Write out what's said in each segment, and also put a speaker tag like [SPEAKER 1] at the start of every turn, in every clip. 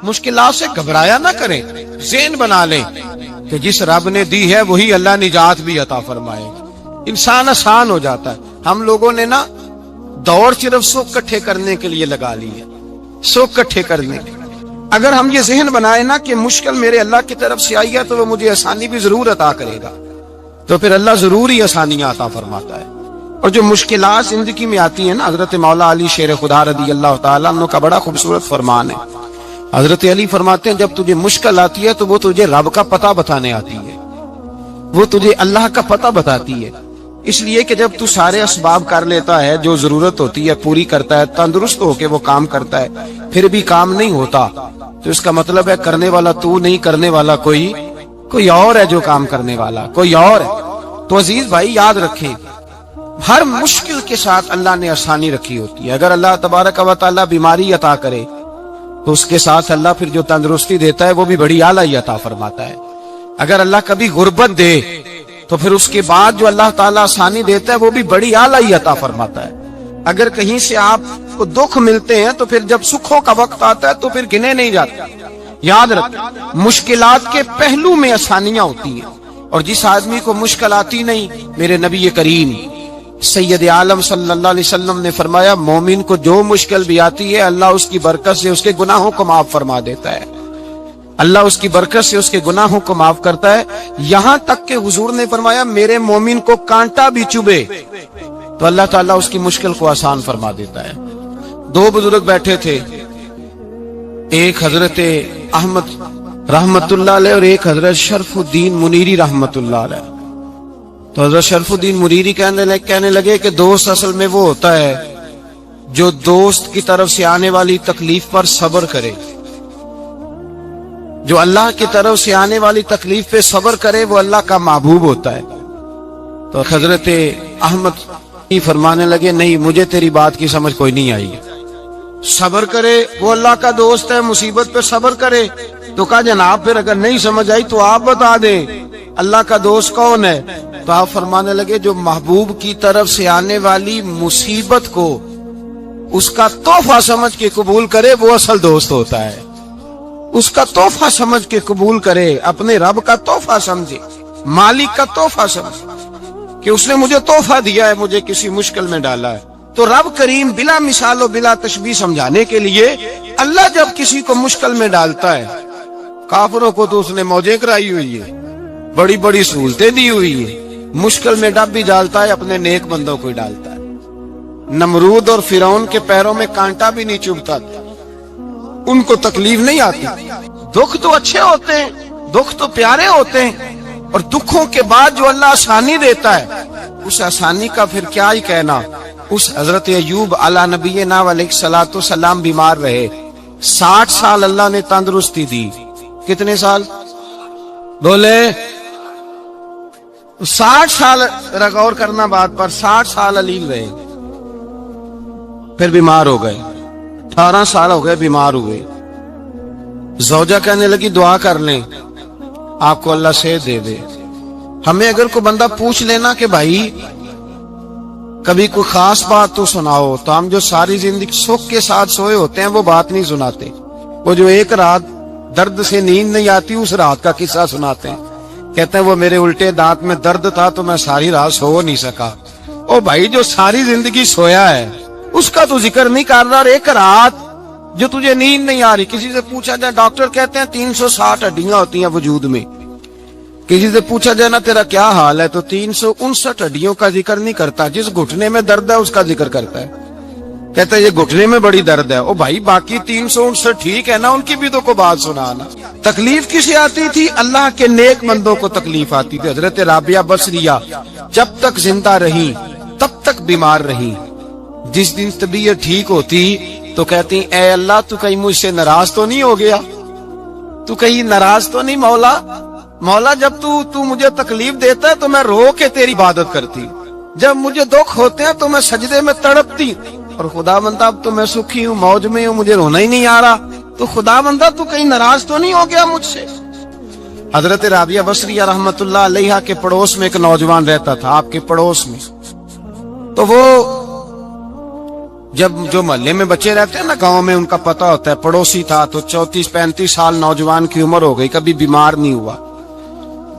[SPEAKER 1] مشکلات سے گھبرایا نہ کریں، ذہن بنا لیں کہ جس رب نے دی ہے وہی اللہ نجات بھی عطا فرمائے گا۔ انسان آسان ہو جاتا ہے۔ ہم لوگوں نے نا دور صرف سکھ کٹھے کرنے کے لیے لگا لی ہے، سکھ کٹھے کرنے کے۔ اگر ہم یہ ذہن بنائیں نا کہ مشکل میرے اللہ کی طرف سے آئی ہے تو وہ مجھے آسانی بھی ضرور عطا کرے گا، تو پھر اللہ ضرور ہی آسانیاں عطا فرماتا ہے۔ اور جو مشکلات زندگی میں آتی ہیں نا، حضرت مولا علی شیر خدا رضی اللہ تعالیٰ عنہ کا بڑا خوبصورت فرمان ہے۔ حضرت علی فرماتے ہیں جب تجھے مشکل آتی ہے تو وہ تجھے رب کا پتہ بتانے آتی ہے، وہ تجھے اللہ کا پتہ بتاتی ہے۔ اس لیے کہ جب تو سارے اسباب کر لیتا ہے، جو ضرورت ہوتی ہے پوری کرتا ہے، تندرست ہو کے وہ کام کرتا ہے، پھر بھی کام نہیں ہوتا، تو اس کا مطلب ہے کرنے والا تو نہیں، کرنے والا کوئی اور ہے، جو کام کرنے والا کوئی اور ہے۔ تو عزیز بھائی یاد رکھیں، ہر مشکل کے ساتھ اللہ نے آسانی رکھی ہوتی ہے۔ اگر اللہ تبارک و تعالیٰ بیماری عطا کرے تو اس کے ساتھ اللہ پھر جو تندرستی دیتا ہے وہ بھی بڑی اعلیٰ ہی عطا فرماتا ہے۔ اگر اللہ کبھی غربت دے تو پھر اس کے بعد جو اللہ تعالیٰ آسانی دیتا ہے وہ بھی بڑی اعلیٰ ہی عطا فرماتا ہے۔ اگر کہیں سے آپ کو دکھ ملتے ہیں تو پھر جب سکھوں کا وقت آتا ہے تو پھر گنے نہیں جاتے۔ یاد رکھیں، مشکلات کے پہلو میں آسانیاں ہوتی ہیں، اور جس آدمی کو مشکل آتی نہیں، میرے نبی کریم سید عالم صلی اللہ علیہ وسلم نے فرمایا مومن کو جو مشکل بھی آتی ہے اللہ اس کی برکت سے اس کے گناہوں کو معاف فرما دیتا ہے، اللہ اس کی برکت سے اس کے گناہوں کو معاف کرتا ہے۔ یہاں تک کہ حضور نے فرمایا میرے مومن کو کانٹا بھی چبھے تو اللہ تعالیٰ اس کی مشکل کو آسان فرما دیتا ہے۔ دو بزرگ بیٹھے تھے، ایک حضرت احمد رحمت اللہ علیہ اور ایک حضرت شرف الدین منیری رحمت اللہ علیہ۔ تو حضرت شرف الدین منیری کہنے لگے کہ دوست اصل میں وہ ہوتا ہے جو دوست کی طرف سے آنے والی تکلیف پر صبر کرے، جو اللہ کی طرف سے آنے والی تکلیف پہ صبر کرے وہ اللہ کا محبوب ہوتا ہے۔ تو حضرت احمد فرمانے لگے نہیں، مجھے تیری بات کی سمجھ کوئی نہیں آئی، صبر کرے وہ اللہ کا دوست ہے، مصیبت پہ صبر کرے۔ تو کہا جناب پھر اگر نہیں سمجھ آئی تو آپ بتا دیں اللہ کا دوست کون ہے؟ تو آپ فرمانے لگے جو محبوب کی طرف سے آنے والی مصیبت کو اس کا تحفہ سمجھ کے قبول کرے وہ اصل دوست ہوتا ہے۔ اس کا تحفہ سمجھ کے قبول کرے، اپنے رب کا تحفہ سمجھے، مالک کا تحفہ سمجھے کہ اس نے مجھے تحفہ دیا ہے، مجھے کسی مشکل میں ڈالا ہے۔ تو رب کریم بلا مثال و بلا تشبیہ سمجھانے کے لیے اللہ جب کسی کو مشکل میں ڈالتا ہے، کافروں کو تو اس نے موجیں کرائی ہوئی ہے، بڑی بڑی سہولتیں دی ہوئی ہے، مشکل میں ڈب بھی ڈالتا ہے، اپنے نیک بندوں کو ہی ڈالتا ہے۔ نمرود اور فرعون کے پیروں میں کانٹا بھی نہیں چبھتا تھا، ان کو تکلیف نہیں آتی۔ دکھ تو اچھے ہوتے ہیں، دکھ تو پیارے ہوتے ہیں، اور دکھوں کے بعد جو اللہ آسانی دیتا ہے اس آسانی کا پھر کیا ہی کہنا۔ اس حضرت ایوب علی نبینا علیہ الصلوۃ والسلام بیمار رہے، 60 سال اللہ نے تندرستی دی۔ کتنے سال بولے؟ 60 سال، غور کرنا بات پر، 60 سال علیل رہے، پھر بیمار ہو گئے، 18 سال ہو گئے بیمار ہوئے۔ زوجہ کہنے لگی دعا کر لیں آپ کو اللہ صحت دے دے۔ ہمیں اگر کوئی بندہ پوچھ لینا کہ بھائی کبھی کوئی خاص بات تو سناؤ، تو ہم جو ساری زندگی سکھ کے ساتھ سوئے ہوتے ہیں وہ بات نہیں سناتے، وہ جو ایک رات درد سے نیند نہیں آتی اس رات کا قصہ سناتے ہیں، کہتے ہیں وہ میرے الٹے دانت میں درد تھا تو میں ساری رات سو نہیں سکا۔ او بھائی جو ساری زندگی سویا ہے اس کا تو ذکر نہیں کر رہا، ایک رات جو تجھے نیند نہیں آ رہی۔ کسی سے پوچھا جائے، ڈاکٹر کہتے ہیں 360 ہڈیاں ہوتی ہیں وجود میں، کسی سے پوچھا جائے نا تیرا کیا حال ہے تو 359 ہڈیوں کا ذکر نہیں کرتا، جس گھٹنے میں درد ہے اس کا ذکر کرتا ہے، کہتا ہے یہ گھٹنے میں بڑی درد ہے۔ او بھائی باقی 359 ٹھیک ہے نا، ان کی بھی تو کوئی بات سنانا۔ تکلیف کسے آتی تھی؟ اللہ کے نیک بندوں کو تکلیف آتی تھی۔ حضرت رابعہ بصریہ جب تک زندہ رہی تب تک بیمار رہی، جس دن طبیعت ٹھیک ہوتی تو کہتی اے اللہ تو کہیں مجھ سے ناراض تو نہیں ہو گیا، تو کہیں ناراض تو نہیں مولا، مولا جب تو مجھے تکلیف دیتا ہے تو میں رو کے تیری عبادت کرتی، جب مجھے دکھ ہوتے ہیں تو میں سجدے میں تڑپتی، اور خدا بندہ اب تو میں سکھی ہوں، موج میں ہوں، مجھے رونا ہی نہیں آ رہا، تو خدا بندہ تو کہیں ناراض تو نہیں ہو گیا مجھ سے۔ حضرت رابعہ بصریہ رحمت اللہ علیہا کے پڑوس میں ایک نوجوان رہتا تھا، آپ کے پڑوس میں، تو وہ جب جو محلے میں بچے رہتے ہیں نا گاؤں میں، ان کا پتہ ہوتا ہے، پڑوسی تھا تو 34-35 سال نوجوان کی عمر ہو گئی، کبھی بیمار نہیں ہوا۔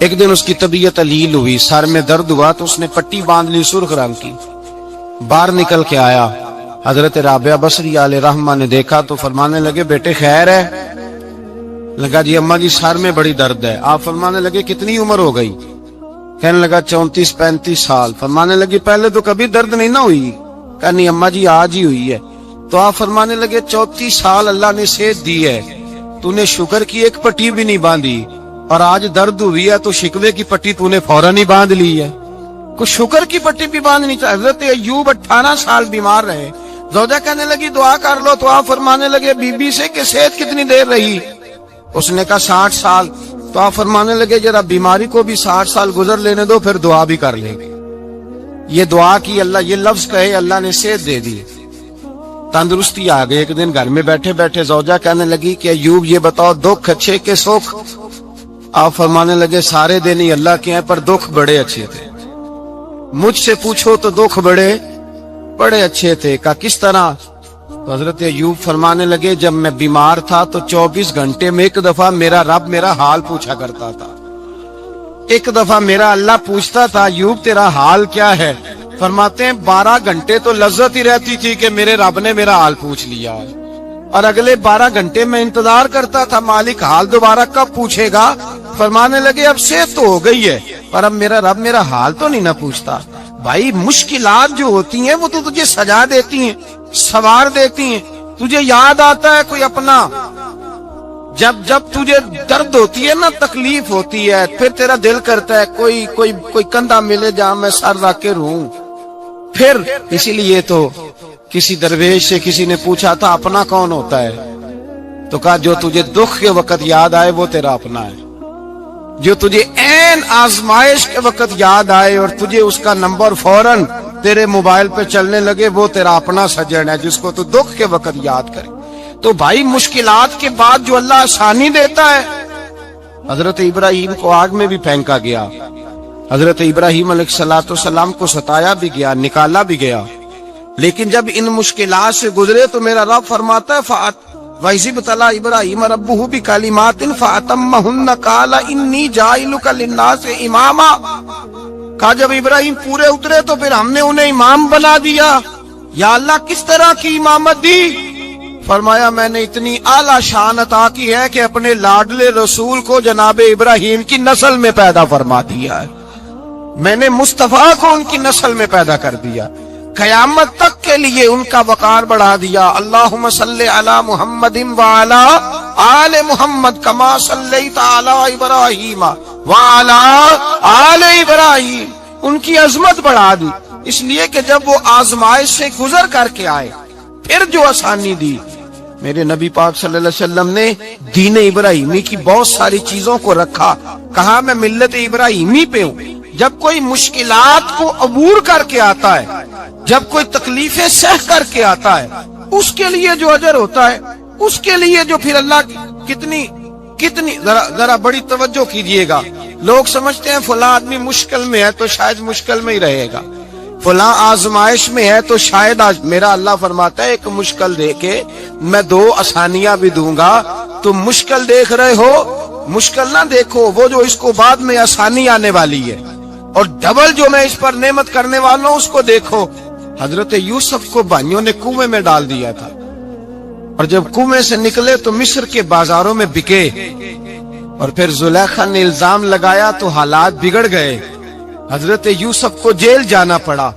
[SPEAKER 1] ایک دن اس کی طبیعت علیل ہوئی، سر میں درد ہوا تو اس نے پٹی باندھ لی سرخ رنگ کی، باہر نکل کے آیا۔ حضرت رابعہ بصری علیہ رحمہ نے دیکھا تو فرمانے لگے بیٹے خیر ہے؟ لگا جی اماں جی سر میں بڑی درد ہے۔ آپ فرمانے لگے کتنی عمر ہو گئی؟ کہنے لگا 34-35 سال۔ فرمانے لگے پہلے تو کبھی درد نہیں نہ ہوئی؟ کہا نہیں اماں جی آج ہی ہوئی ہے۔ تو آپ فرمانے لگے 34 سال اللہ نے صحت دی ہے، تو نے شکر کی ایک پٹی بھی نہیں باندھی، اور آج درد ہوئی ہے تو شکوے کی پٹی تو نے فوراً ہی باندھ لی ہے، کچھ شکر کی پٹی بھی باندھنی چاہیے۔ حضرت ایوب 18 سال بیمار رہے، زوجہ کہنے لگی دعا کر لو، تو آپ فرمانے لگے بی بی سے کہ صحت کتنی دیر رہی؟ اس نے کہا 60 سال۔ تو آپ فرمانے لگے ذرا بیماری کو بھی 60 سال گزر لینے دو، پھر دعا بھی کر لیں گے۔ یہ دعا کی، اللہ یہ لفظ کہے، اللہ نے صحت دے دی، تندرستی آ گئی۔ ایک دن گھر میں بیٹھے بیٹھے زوجہ کہنے لگی کہ ایوب یہ بتاؤ دکھ اچھے کہ سکھ؟ آپ فرمانے لگے سارے دن ہی اللہ کے ہیں، پر دکھ بڑے اچھے تھے۔ مجھ سے پوچھو تو دکھ بڑے اچھے تھے۔ کہا کس طرح؟ تو حضرت ایوب فرمانے لگے جب میں بیمار تھا تو 24 گھنٹے میں ایک دفعہ میرا رب میرا حال پوچھا کرتا تھا، ایک دفعہ میرا اللہ پوچھتا تھا ایوب تیرا حال کیا ہے؟ فرماتے ہیں 12 گھنٹے تو لذت ہی رہتی تھی کہ میرے رب نے میرا حال پوچھ لیا، اور اگلے 12 گھنٹے میں انتظار کرتا تھا مالک حال دوبارہ کب پوچھے گا۔ فرمانے لگے اب صحت تو ہو گئی ہے، پر اب میرا رب میرا حال تو نہیں نہ پوچھتا۔ بھائی مشکلات جو ہوتی ہیں وہ تو تجھے سجا دیتی ہیں، سوار دیتی ہیں، تجھے یاد آتا ہے کوئی اپنا۔ جب تجھے درد ہوتی ہے نا، تکلیف ہوتی ہے، پھر تیرا دل کرتا ہے کوئی کندھا ملے جہاں میں سر رکھ کے رہوں۔ پھر اسی لیے تو کسی درویش سے کسی نے پوچھا تھا اپنا کون ہوتا ہے؟ تو کہا جو تجھے دکھ کے وقت یاد آئے وہ تیرا اپنا ہے، جو تجھے عین آزمائش کے وقت یاد آئے اور تجھے اس کا نمبر فوراً تیرے موبائل پہ چلنے لگے وہ تیرا اپنا سجن ہے، جس کو تو دکھ کے وقت یاد کرے۔ تو بھائی مشکلات کے بعد جو اللہ آسانی دیتا ہے، حضرت ابراہیم کو آگ میں بھی پھینکا گیا، حضرت ابراہیم علیہ السلام کو ستایا بھی گیا، نکالا بھی گیا، لیکن جب ان مشکلات سے گزرے تو میرا رب فرماتا ہے وَإِذِ ابْتَلَىٰ إِبْرَاهِيمَ رَبُّهُ بِكَلِمَاتٍ فَأَتَمَّهُنَّ قَالَ إِنِّي جَاعِلُكَ لِلنَّاسِ إِمَامًا۔ کہا جب ابراہیم پورے اترے تو پھر ہم نے انہیں امام بنا دیا۔ یا اللہ کس طرح کی امامت دی؟ فرمایا میں نے اتنی اعلیٰ شان عطا کی ہے کہ اپنے لاڈلے رسول کو جناب ابراہیم کی نسل میں پیدا فرما دیا ہے، میں نے مصطفیٰ کو ان کی نسل میں پیدا کر دیا، قیامت تک کے لیے ان کا وقار بڑھا دیا۔ اللہم صلی علی محمد وعلی آل محمد کما صلیت علی ابراہیم وعلی آل ابراہیم، ان کی عظمت بڑھا دی، اس لیے کہ جب وہ آزمائش سے گزر کر کے آئے پھر جو آسانی دی۔ میرے نبی پاک صلی اللہ علیہ وسلم نے دین ابراہیمی کی بہت ساری چیزوں کو رکھا، کہا میں ملت ابراہیمی پہ ہوں۔ جب کوئی مشکلات کو عبور کر کے آتا ہے، جب کوئی تکلیفیں سہ کر کے آتا ہے، اس کے لیے جو اجر ہوتا ہے، اس کے لیے جو پھر اللہ کتنی ذرا بڑی توجہ کیجئے گا۔ لوگ سمجھتے ہیں فلاں آدمی مشکل میں ہے تو شاید مشکل میں ہی رہے گا، فلاں آزمائش میں ہے تو شاید میرا اللہ فرماتا ہے ایک مشکل دے کے میں 2 آسانیاں بھی دوں گا۔ تم مشکل دیکھ رہے ہو، مشکل نہ دیکھو، وہ جو اس کو بعد میں آسانی آنے والی ہے، اور ڈبل جو میں اس پر نعمت کرنے والا ہوں اس کو دیکھو۔ حضرت یوسف کو بھائیوں نے کنویں میں ڈال دیا تھا، اور جب کنویں سے نکلے تو مصر کے بازاروں میں بکے، اور پھر زلیخا نے الزام لگایا تو حالات بگڑ گئے، حضرت یوسف کو جیل جانا پڑا۔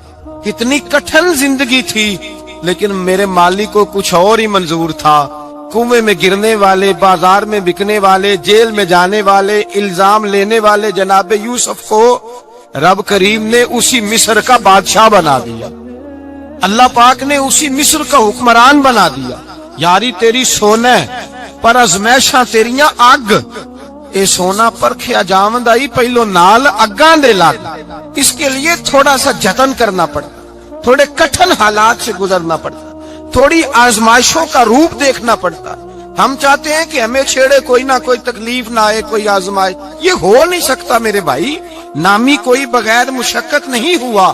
[SPEAKER 1] کتنی کٹھن زندگی تھی، لیکن میرے مالک کو کچھ اور ہی منظور تھا۔ کنویں میں گرنے والے، بازار میں بکنے والے، جیل میں جانے والے، الزام لینے والے جناب یوسف کو رب کریم نے اسی مصر کا بادشاہ بنا دیا، اللہ پاک نے اسی مصر کا حکمران بنا دیا۔ یاری تیری سونا پر ازمیشاں تیریاں اگ، اے سونا پرکھیا جاوند آئی پہلو نال اگاں دے لگ۔ اس کے لیے تھوڑا سا جتن کرنا پڑتا، تھوڑے کٹھن حالات سے گزرنا پڑتا، تھوڑی آزمائشوں کا روپ دیکھنا پڑتا۔ ہم چاہتے ہیں کہ ہمیں چھیڑے کوئی نہ کوئی تکلیف نہ آئے، کوئی آزمائش، یہ ہو نہیں سکتا میرے بھائی۔ نامی کوئی بغیر مشقت نہیں ہوا،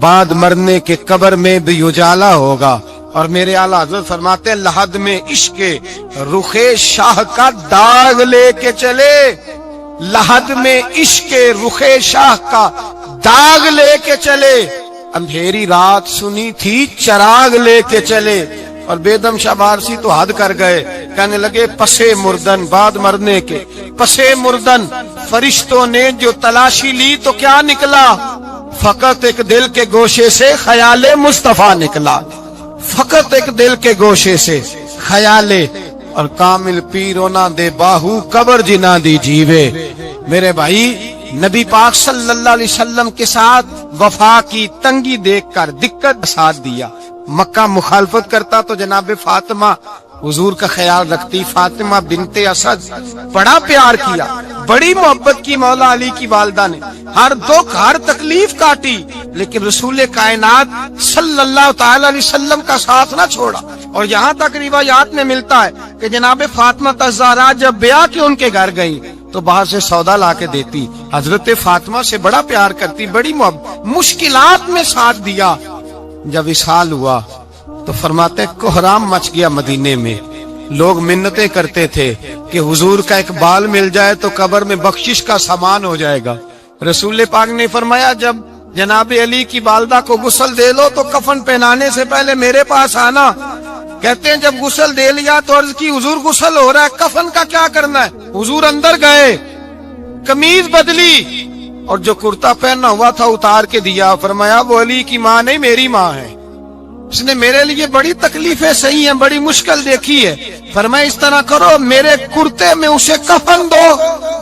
[SPEAKER 1] بعد مرنے کے قبر میں بھی اجالا ہوگا. اور میرے اعلیٰ حضرت فرماتے ہیں لحد میں عشق رخ شاہ کا داغ لے کے چلے. لحد میں عشق رخ شاہ کا داغ لے کے چلے. اندھیری رات سنی تھی چراغ لے کے چلے. اور بیدم شاہ بارسی تو حد کر گئے, کہنے لگے پسے مردن, بعد مرنے کے پسے مردن فرشتوں نے جو تلاشی لی تو کیا نکلا؟ فقط ایک دل کے گوشے سے خیال مصطفیٰ نکلا. فقط ایک دل کے گوشے سے خیال. اور کامل پیرو نہ دے باہو قبر جنا دی جیوے. میرے بھائی نبی پاک صلی اللہ علیہ وسلم کے ساتھ وفا کی تنگی دیکھ کر دقت ساتھ دیا. مکہ مخالفت کرتا تو جناب فاطمہ حضور کا خیال رکھتی. فاطمہ بنت اسد بڑا پیار کیا, بڑی محبت کی مولا علی کی والدہ نے, ہر دکھ ہر تکلیف کاٹی, لیکن رسول کائنات صلی اللہ تعالی علیہ وسلم کا ساتھ نہ چھوڑا. اور یہاں تک روایات میں ملتا ہے کہ جناب فاطمہ الزہرا جب بیاہ کے ان کے گھر گئی تو باہر سے سودا لا کے دیتی. حضرت فاطمہ سے بڑا پیار کرتی, بڑی محبت, مشکلات میں ساتھ دیا. جب وصال ہوا تو فرماتے کوہرام مچ گیا مدینے میں. لوگ منتیں کرتے تھے کہ حضور کا ایک بال مل جائے تو قبر میں بخشش کا سامان ہو جائے گا. رسول پاک نے فرمایا جب جناب علی کی والدہ کو غسل دے لو تو کفن پہنانے سے پہلے میرے پاس آنا. کہتے ہیں جب غسل دے لیا تو عرض کی حضور غسل ہو رہا ہے, کفن کا کیا کرنا ہے؟ حضور اندر گئے, قمیض بدلی اور جو کرتا پہنا ہوا تھا اتار کے دیا. فرمایا وہ علی کی ماں نہیں میری ماں ہے, اس نے میرے لیے بڑی تکلیفیں سہی ہیں, بڑی مشکل دیکھی ہے. فرمایا اس طرح کرو میرے کرتے میں اسے کفن دو.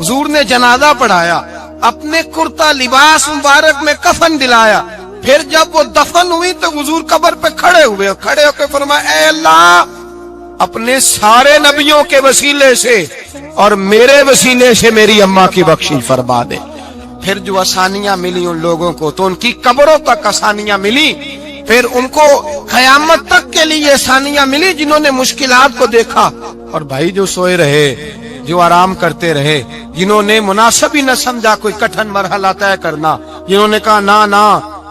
[SPEAKER 1] حضور نے جنازہ پڑھایا, اپنے کرتا لباس مبارک میں کفن دلایا. پھر جب وہ دفن ہوئی تو حضور قبر پہ کھڑے ہوئے, کھڑے ہو کے فرمایا اے اللہ اپنے سارے نبیوں کے وسیلے سے اور میرے وسیلے سے میری اماں کی بخشش فرما دے. پھر جو آسانیاں ملی ان لوگوں کو تو ان کی قبروں تک آسانیاں ملی. پھر ان کو قیامت تک کے لیے آسانیاں ملی جنہوں نے مشکلات کو دیکھا. اور بھائی جو سوئے رہے, جو آرام کرتے رہے, جنہوں نے مناسب ہی نہ سمجھا کوئی کٹھن مرحلہ طے کرنا, جنہوں نے کہا نا نا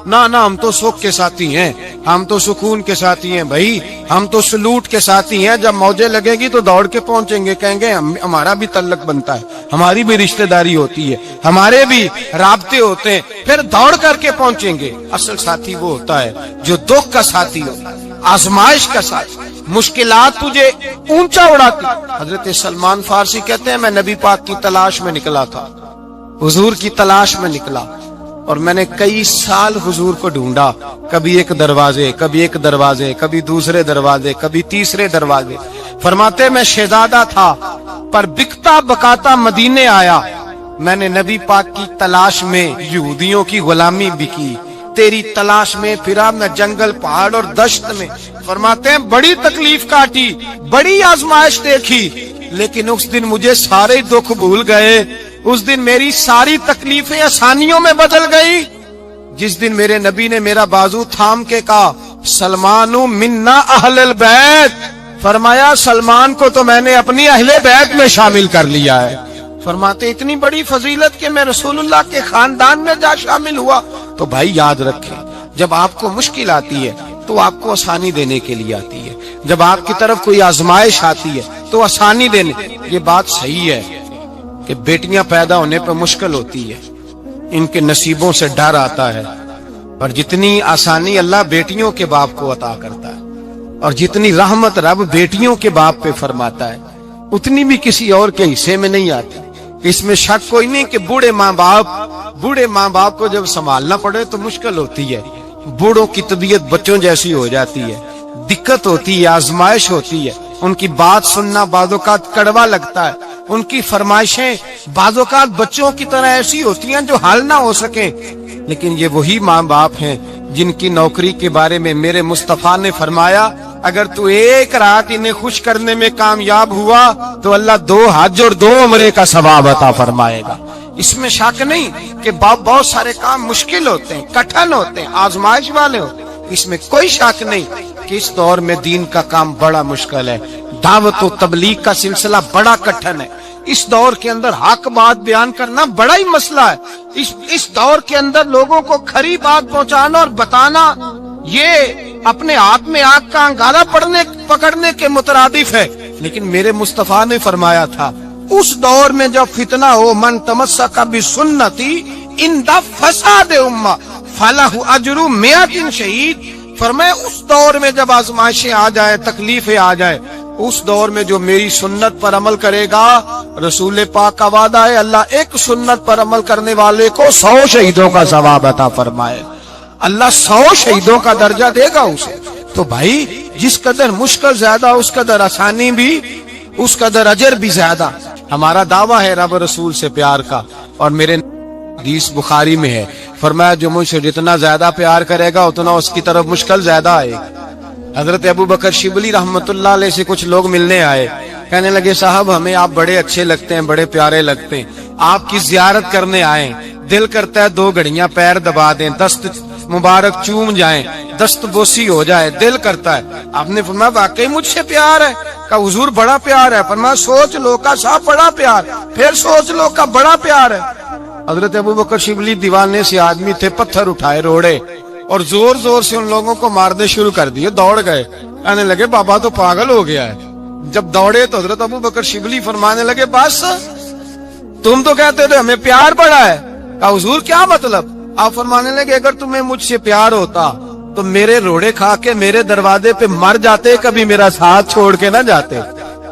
[SPEAKER 1] نا نا ہم تو سکھ کے ساتھی ہیں, ہم تو سکون کے ساتھی ہیں, بھائی ہم تو سلوٹ کے ساتھی ہیں. جب موجیں لگے گی تو دوڑ کے پہنچیں گے, کہیں گے ہمارا بھی تعلق بنتا ہے, ہماری بھی رشتہ داری ہوتی ہے, ہمارے بھی رابطے ہوتے ہیں, پھر دوڑ کر کے پہنچیں گے. اصل ساتھی وہ ہوتا ہے جو دکھ کا ساتھی ہوتا ہے, آزمائش کا ساتھی, مشکلات تجھے اونچا اڑاتی. حضرت سلمان فارسی کہتے ہیں میں نبی پاک کی تلاش میں نکلا تھا, حضور کی تلاش میں نکلا, اور میں نے کئی سال حضور کو ڈھونڈا. کبھی ایک دروازے, کبھی ایک دروازے, کبھی دوسرے دروازے, کبھی تیسرے دروازے. فرماتے میں شہزادہ تھا پر بکتا بکاتا مدینے آیا. میں نے نبی پاک کی تلاش میں یہودیوں کی غلامی بھی کی, تیری تلاش میں پھرا میں جنگل پہاڑ اور دشت میں. فرماتے ہیں بڑی تکلیف کاٹی, بڑی آزمائش دیکھی, لیکن اس دن مجھے سارے دکھ بھول گئے. اس دن میری ساری تکلیفیں آسانیوں میں بدل گئی جس دن میرے نبی نے میرا بازو تھام کے کہا سلمان منا اہل البیت. فرمایا سلمان کو تو میں نے اپنی اہل بیت میں شامل کر لیا ہے. فرماتے اتنی بڑی فضیلت کہ میں رسول اللہ کے خاندان میں جا شامل ہوا. تو بھائی یاد رکھیں جب آپ کو مشکل آتی ہے تو آپ کو آسانی دینے کے لیے آتی ہے, جب آپ کی طرف کوئی آزمائش آتی ہے تو آسانی دینے. یہ بات صحیح ہے کہ بیٹیاں پیدا ہونے پہ مشکل ہوتی ہے, ان کے نصیبوں سے ڈر آتا ہے, اور جتنی آسانی اللہ بیٹیوں کے باپ کو عطا کرتا ہے اور جتنی رحمت رب بیٹیوں کے باپ پہ فرماتا ہے اتنی بھی کسی اور کے حصے میں نہیں آتی. اس میں شک کوئی نہیں کہ بوڑھے ماں باپ کو جب سنبھالنا پڑے تو مشکل ہوتی ہے. بوڑھوں کی طبیعت بچوں جیسی ہو جاتی ہے, دقت ہوتی ہے, آزمائش ہوتی ہے, ان کی بات سننا بعض اوقات کڑوا لگتا ہے, ان کی فرمائشیں بعض اوقات بچوں کی طرح ایسی ہوتی ہیں جو حل نہ ہو سکیں. لیکن یہ وہی ماں باپ ہیں جن کی نوکری کے بارے میں میرے مصطفیٰ نے فرمایا اگر تو ایک رات انہیں خوش کرنے میں کامیاب ہوا تو اللہ 2 حج اور 2 عمرے کا ثواب عطا فرمائے گا. اس میں شک نہیں کہ بہت سارے کام مشکل ہوتے ہیں, کٹھن ہوتے ہیں, آزمائش والے ہوتے ہیں. اس میں کوئی شک نہیں کہ اس دور میں دین کا کام بڑا مشکل ہے, دعوت و تبلیغ کا سلسلہ بڑا کٹھن ہے. اس دور کے اندر حق بات بیان کرنا بڑا ہی مسئلہ ہے. اس دور کے اندر لوگوں کو کھری بات پہنچانا اور بتانا یہ اپنے ہاتھ میں آگ کا انگارہ پکڑنے کے مترادف ہے. لیکن میرے مصطفیٰ نے فرمایا تھا اس دور میں جب فتنہ ہو من تمسک بسنتی ان دا فساد امہ فلہ اجر 100 شہید. فرمایا اس دور میں جب آزمائشیں آ جائے تکلیفیں آ جائے اس دور میں جو میری سنت پر عمل کرے گا رسول پاک کا وعدہ ہے اللہ ایک سنت پر عمل کرنے والے کو 100 شہیدوں کا ثواب عطا فرمائے. اللہ 100 شہیدوں کا درجہ دے گا اسے. تو بھائی جس قدر مشکل زیادہ اس قدر آسانی بھی اس قدر اجر بھی زیادہ. ہمارا دعویٰ ہے رب رسول سے پیار کا اور میرے حدیث بخاری میں ہے فرمایا جو مجھ سے جتنا زیادہ پیار کرے گا اتنا اس کی طرف مشکل زیادہ آئے. حضرت ابو بکر شبلی رحمت اللہ علیہ سے کچھ لوگ ملنے آئے, کہنے لگے صاحب ہمیں آپ بڑے اچھے لگتے ہیں, بڑے پیارے لگتے ہیں, آپ کی زیارت کرنے آئے, دل کرتا ہے 2 گھڑیاں پیر دبا دیں, دست مبارک چوم جائیں, دست بوسی ہو جائے, دل کرتا ہے. آپ نے فرمایا واقعی مجھ سے پیار ہے؟ کہا حضور بڑا پیار ہے. فرمایا سوچ لو کا صاحب بڑا پیار, پھر سوچ لو کا بڑا پیار ہے. حضرت ابو بکر شبلی دیوانے سے آدمی تھے, پتھر اٹھائے روڑے اور زور زور سے ان لوگوں کو مارنے شروع کر دیے. دوڑ گئے, کہنے لگے بابا تو پاگل ہو گیا ہے. جب دوڑے تو حضرت ابو بکر شبلی فرمانے لگے بس تم تو کہتے تھے ہمیں پیار پڑا ہے. کہا حضور کیا مطلب؟ آپ فرمانے لگے اگر تمہیں مجھ سے پیار ہوتا تو میرے روڑے کھا کے میرے دروازے پہ مر جاتے, کبھی میرا ساتھ چھوڑ کے نہ جاتے.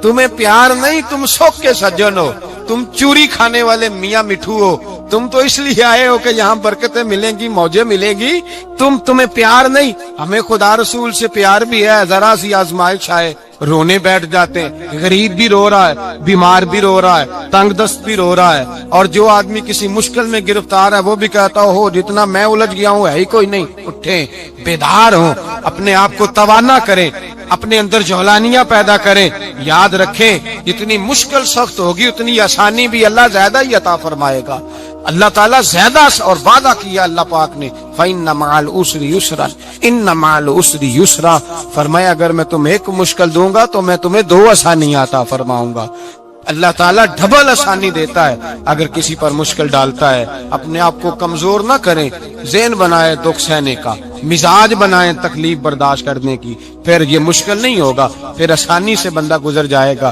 [SPEAKER 1] تمہیں پیار نہیں, تم سوکھ کے سجن ہو, تم چوری کھانے والے میاں مٹھو ہو. تم تو اس لیے آئے ہو کہ یہاں برکتیں ملیں گی, موجیں ملیں گی, تمہیں پیار نہیں. ہمیں خدا رسول سے پیار بھی ہے, ذرا سی آزمائش آئے رونے بیٹھ جاتے ہیں. غریب بھی رو رہا ہے, بیمار بھی رو رہا ہے, تنگ دست بھی رو رہا ہے, اور جو آدمی کسی مشکل میں گرفتار ہے وہ بھی کہتا ہو جتنا میں الجھ گیا ہوں ہے ہی کوئی نہیں. اٹھیں, بیدار ہوں, اپنے آپ کو توانا کریں, اپنے اندر جولانیاں پیدا کریں. یاد رکھیں جتنی مشکل سخت ہوگی اتنی آسانی بھی اللہ زیادہ ہی عطا فرمائے گا. اللہ تعالیٰ زیادہ اور وعدہ کیا اللہ پاک نے فَإِنَّ مَعَ الْعُسْرِ يُسْرًا إِنَّ مَعَ الْعُسْرِ يُسْرًا. فرمایا اگر میں تمہیں ایک مشکل دوں گا تو میں تمہیں 2 آسانیاں عطا فرماؤں گا. اللہ تعالیٰ ڈبل آسانی دیتا ہے اگر کسی پر مشکل ڈالتا ہے. اپنے آپ کو کمزور نہ کریں, ذہن بنائے دکھ سہنے کا, مزاج بنائیں تکلیف برداشت کرنے کی, پھر یہ مشکل نہیں ہوگا, پھر آسانی سے بندہ گزر جائے گا.